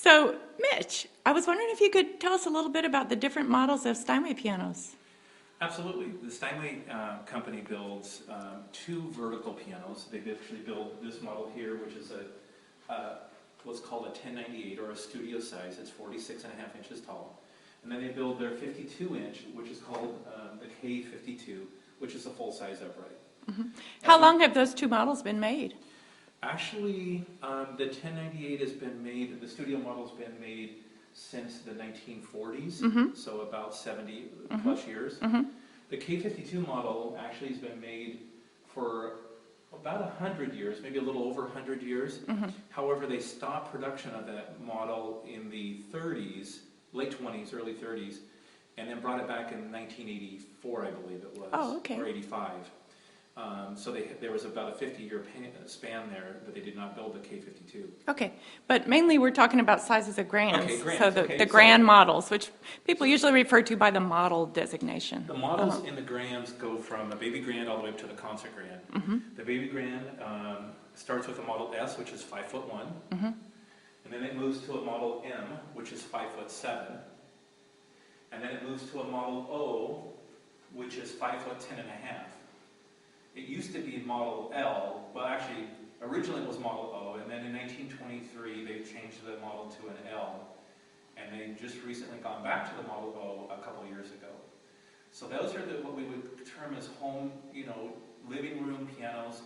So, Mitch, I was wondering if you could tell us a little bit about the different models of Steinway pianos. Absolutely. The Steinway company builds two vertical pianos. They actually build this model here, which is what's called a 1098, or a studio size. It's 46.5 inches tall. And then they build their 52-inch, which is called the K52, which is a full-size upright. Mm-hmm. How long have those two models been made? Actually, the 1098 has been made, the studio model's been made since the 1940s, so about 70 plus years. The K52 model actually has been made for about 100 years, maybe a little over 100 years. However, they stopped production of that model in the 30s, late 20s, early 30s, and then brought it back in 1984, I believe it was, or 85. So there was about a 50-year span there, but they did not build the K52. Okay, but mainly we're talking about sizes of grands. Okay, grands. So the grand models, which people usually refer to by the model designation. The models in the grands go from a baby grand all the way up to the concert grand. The baby grand starts with a model S, which is 5'1", and then it moves to a model M, which is 5'7", and then it moves to a model O, which is 5'10.5". It used to be model L, well actually, originally it was model O, and then in 1923 they changed the model to an L, and they just recently gone back to the model O a couple years ago. So those are what we would term as home, living room pianos,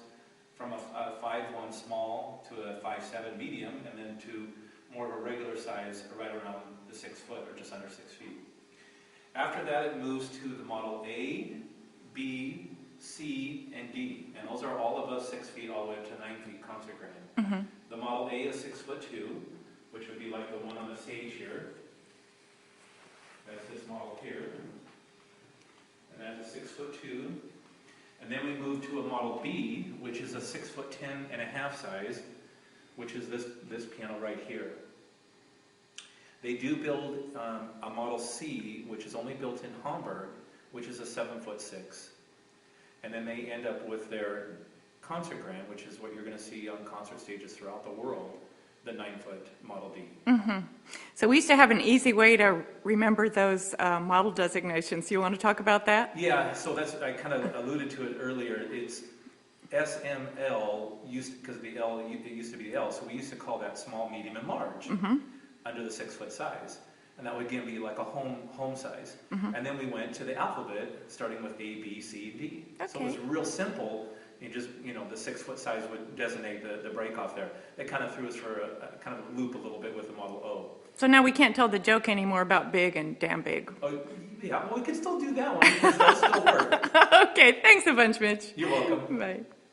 from a 5'1" small to a 5'7" medium, and then to more of a regular size, right around the 6 foot, or just under 6 feet. After that it moves to the model A, B, C, and D, and those are all above 6 feet, all the way up to 9 feet concert grand. The model A is 6'2", which would be like the one on the stage here. That's this model here, and that's a 6'2". And then we move to a model B, which is a 6'10.5" size, which is this piano right here. They do build a model C, which is only built in Hamburg, which is a 7'6". And then they end up with their concert grand, which is what you're going to see on concert stages throughout the world, the 9-foot Model D. So we used to have an easy way to remember those model designations. You want to talk about that? Yeah, so I kind of alluded to it earlier. It's SML, because the L, it used to be L, so we used to call that small, medium, and large under the 6 foot size. And that would again be like a home size. And then we went to the alphabet, starting with A, B, C, and D. Okay. So it was real simple. You just, the 6 foot size would designate the break off there. They kind of threw us for a kind of a loop a little bit with the Model O. So now we can't tell the joke anymore about big and damn big. Oh, yeah, well, we can still do that one, because that'll still work. Okay, thanks a bunch, Mitch. You're welcome. Bye.